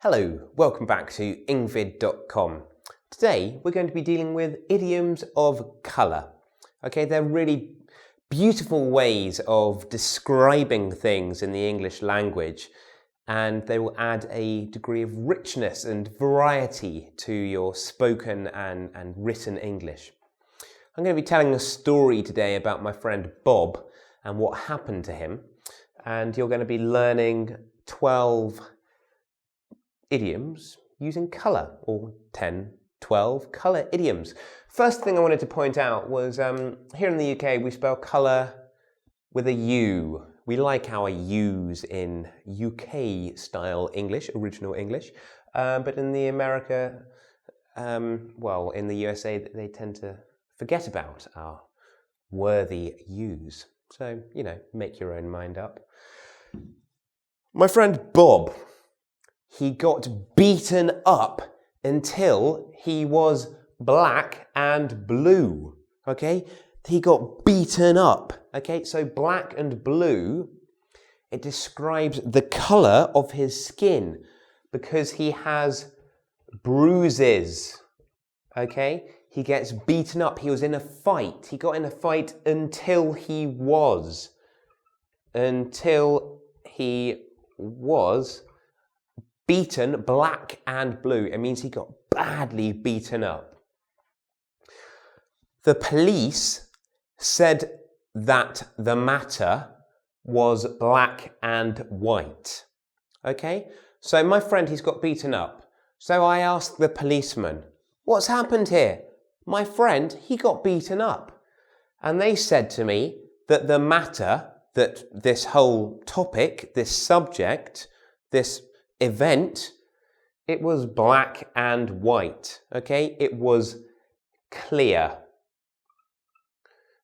Hello, welcome back to engVid.com. Today we're going to be dealing with idioms of colour. Okay, they're really beautiful ways of describing things in the English language, and they will add a degree of richness and variety to your spoken and written English. I'm going to be telling a story today about my friend Bob and what happened to him, and you're going to be learning 12 idioms using colour, or 10, 12 colour idioms. First thing I wanted to point out was here in the UK we spell colour with a U. We like our U's in UK style English, original English, but in the America, in the USA they tend to forget about our worthy U's. So, make your own mind up. My friend Bob, he got beaten up until he was black and blue, okay? He got beaten up, okay? So black and blue, it describes the colour of his skin because he has bruises, okay? He gets beaten up. He was in a fight. He got in a fight until he was beaten black and blue. It means he got badly beaten up. The police said that the matter was black and white. Okay? So my friend, he's got beaten up. So I asked the policeman, what's happened here? My friend, he got beaten up. And they said to me that the matter, that this whole topic, this subject, this event, it was black and white, okay? It was clear.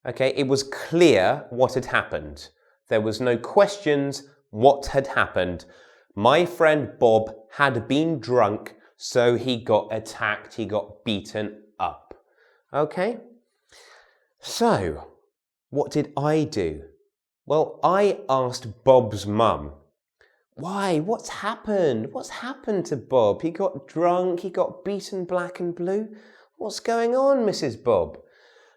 Okay, it was clear what had happened. There was no questions what had happened. My friend Bob had been drunk, so he got attacked, he got beaten up. Okay? So, what did I do? Well, I asked Bob's mum, why? What's happened? What's happened to Bob? He got drunk, he got beaten black and blue. What's going on, Mrs. Bob?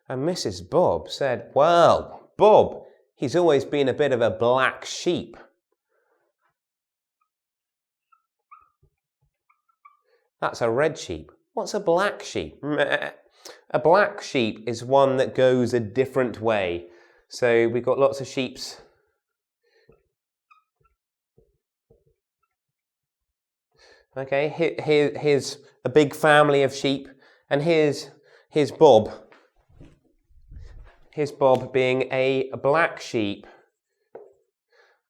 And Mrs. Bob said, well, Bob, he's always been a bit of a black sheep. That's a red sheep. What's a black sheep? A black sheep is one that goes a different way. So we've got lots of sheeps. Okay, here's a big family of sheep, and here's Bob. Here's Bob being a black sheep.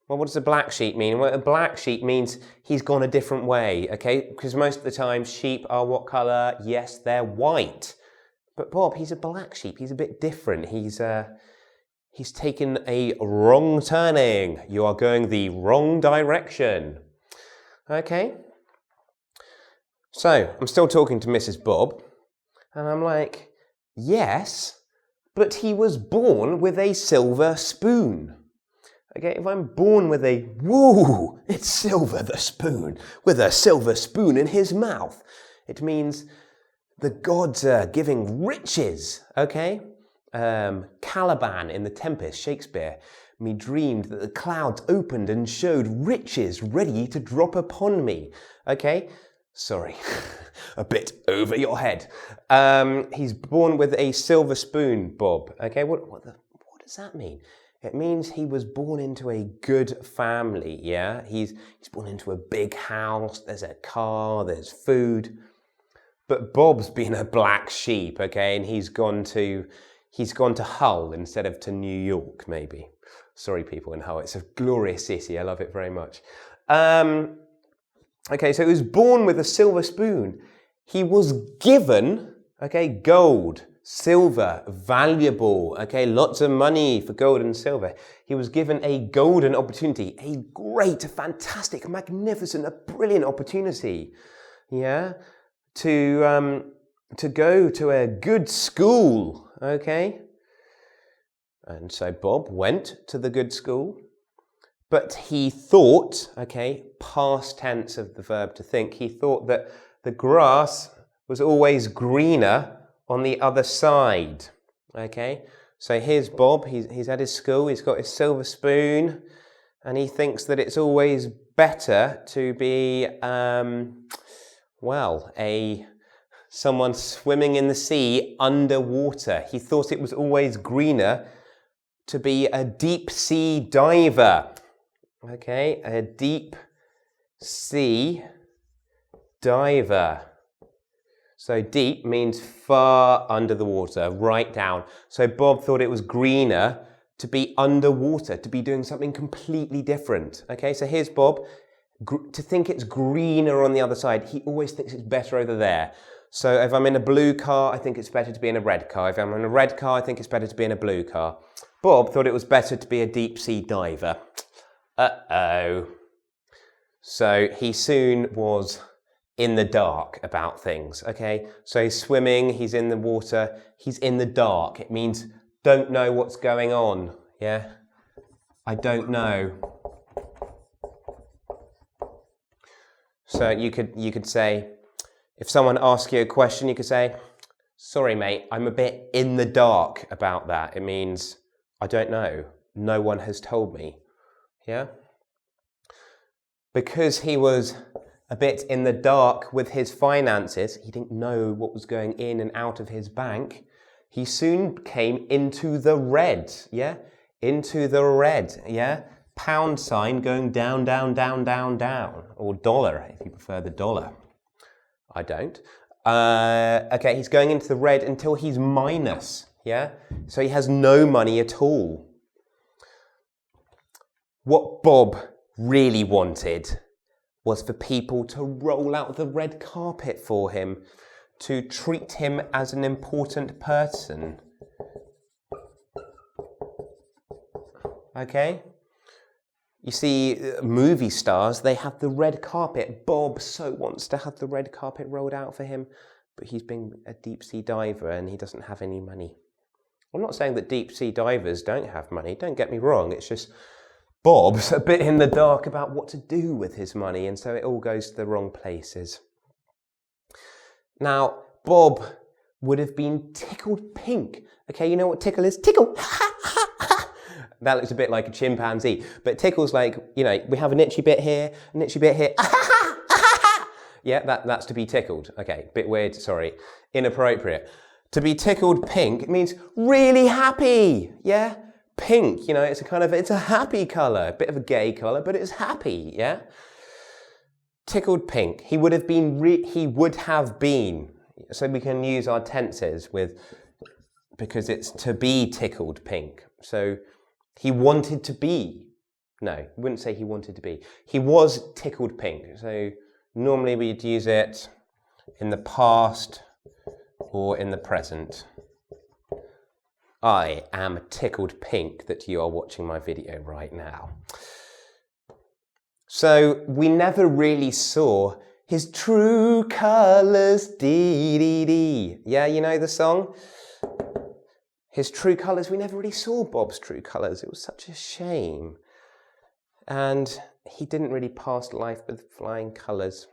Well, what does a black sheep mean? Well, a black sheep means he's gone a different way, okay? Because most of the time sheep are what colour? Yes, they're white. But Bob, he's a black sheep. He's a bit different. He's taken a wrong turning. You are going the wrong direction. Okay? So, I'm still talking to Mrs. Bob, and I'm like, yes, but he was born with a silver spoon. Okay, if I'm born with it's silver the spoon, with a silver spoon in his mouth, it means the gods are giving riches, okay? Caliban in The Tempest, Shakespeare, me dreamed that the clouds opened and showed riches ready to drop upon me, okay? Sorry, a bit over your head. He's born with a silver spoon, Bob. Okay, what does that mean? It means he was born into a good family, yeah? He's born into a big house, there's a car, there's food. But Bob's been a black sheep, okay, and he's gone to Hull instead of to New York, maybe. Sorry, people in Hull, it's a glorious city, I love it very much. Okay, so he was born with a silver spoon. He was given, okay, gold, silver, valuable, okay, lots of money for gold and silver. He was given a golden opportunity, a great, fantastic, magnificent, a brilliant opportunity, yeah, to go to a good school, okay? And so Bob went to the good school, But he thought, okay, past tense of the verb to think, he thought that the grass was always greener on the other side. Okay, so here's Bob, he's at his school, he's got his silver spoon, and he thinks that it's always better to be, someone swimming in the sea underwater. He thought it was always greener to be a deep sea diver. Okay, a deep sea diver. So deep means far under the water, right down. So Bob thought it was greener to be underwater, to be doing something completely different. Okay, so here's Bob, to think it's greener on the other side. He always thinks it's better over there. So if I'm in a blue car, I think it's better to be in a red car. If I'm in a red car, I think it's better to be in a blue car. Bob thought it was better to be a deep sea diver. Uh-oh. So he soon was in the dark about things, okay? So he's swimming, he's in the water, he's in the dark. It means don't know what's going on, yeah? I don't know. So you could say, if someone asks you a question, you could say, sorry mate, I'm a bit in the dark about that. It means, I don't know. No one has told me. Yeah? Because he was a bit in the dark with his finances, he didn't know what was going in and out of his bank, he soon came into the red. Yeah? Into the red. Yeah? Pound sign going down, down, down, down, down. Or dollar, if you prefer the dollar. I don't. Okay, he's going into the red until he's minus, yeah? So he has no money at all. What Bob really wanted was for people to roll out the red carpet for him, to treat him as an important person. Okay? You see, movie stars, they have the red carpet. Bob so wants to have the red carpet rolled out for him, but he's being a deep sea diver and he doesn't have any money. I'm not saying that deep sea divers don't have money, don't get me wrong. It's just Bob's a bit in the dark about what to do with his money, and so it all goes to the wrong places. Now, Bob would have been tickled pink. Okay, you know what tickle is? Tickle! That looks a bit like a chimpanzee, but tickle's like, you know, we have an itchy bit here, an itchy bit here. Yeah, that's to be tickled. Okay, bit weird, sorry. Inappropriate. To be tickled pink means really happy, yeah? Pink, you know, it's a happy colour, a bit of a gay colour, but it's happy, yeah? Tickled pink. He would have been, so we can use our tenses because it's to be tickled pink. So he wanted to be. No, I wouldn't say he wanted to be. He was tickled pink. So normally we'd use it in the past or in the present. I am tickled pink that you are watching my video right now. So we never really saw his true colours, dee dee dee. Yeah, you know the song? His true colours, we never really saw Bob's true colours. It was such a shame. And he didn't really pass life with flying colours.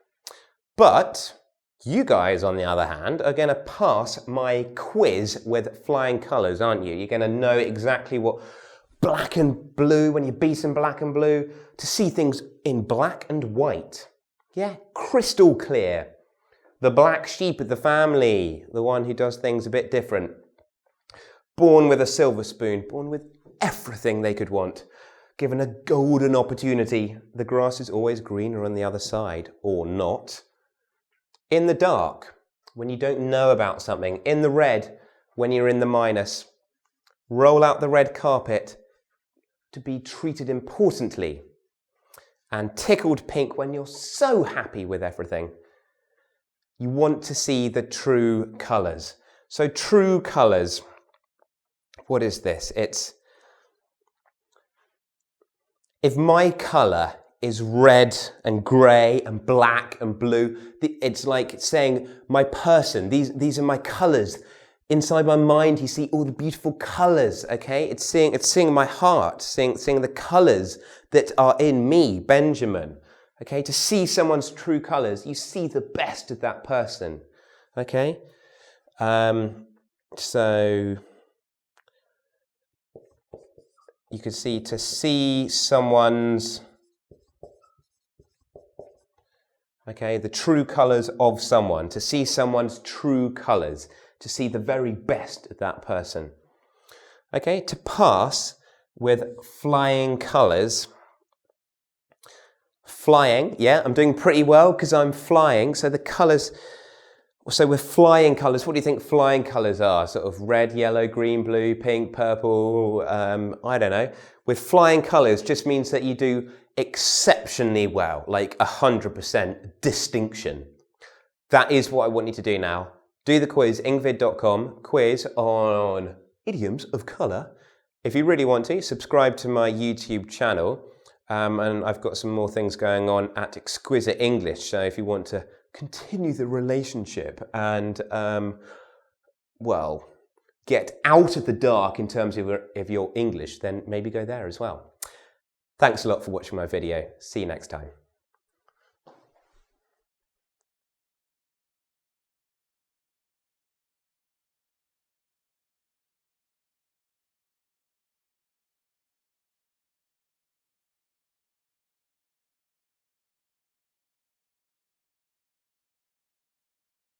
But you guys, on the other hand, are going to pass my quiz with flying colours, aren't you? You're going to know exactly what black and blue, when you beat some black and blue, to see things in black and white. Yeah, crystal clear. The black sheep of the family, the one who does things a bit different. Born with a silver spoon, born with everything they could want. Given a golden opportunity, the grass is always greener on the other side, or not. In the dark, when you don't know about something. In the red, when you're in the minus. Roll out the red carpet to be treated importantly. And tickled pink when you're so happy with everything. You want to see the true colours. So true colours. What is this? It's, if my colour is red and grey and black and blue, it's like saying my person, these are my colours. Inside my mind, you see all the beautiful colours, okay? It's seeing my heart, seeing the colours that are in me, Benjamin. Okay, to see someone's true colours, you see the best of that person, okay? So you could see to see someone's, okay, the true colours of someone, to see someone's true colours, to see the very best of that person. Okay, to pass with flying colours. Flying, yeah, I'm doing pretty well because I'm flying. So the colours, so with flying colours, what do you think flying colours are? Sort of red, yellow, green, blue, pink, purple, I don't know. With flying colours just means that you do exceptionally well, like 100% distinction. That is what I want you to do now. Do the quiz, engvid.com, quiz on idioms of colour. If you really want to, subscribe to my YouTube channel. And I've got some more things going on at Exquisite English. So if you want to continue the relationship and, well, get out of the dark in terms of your English, then maybe go there as well. Thanks a lot for watching my video. See you next time.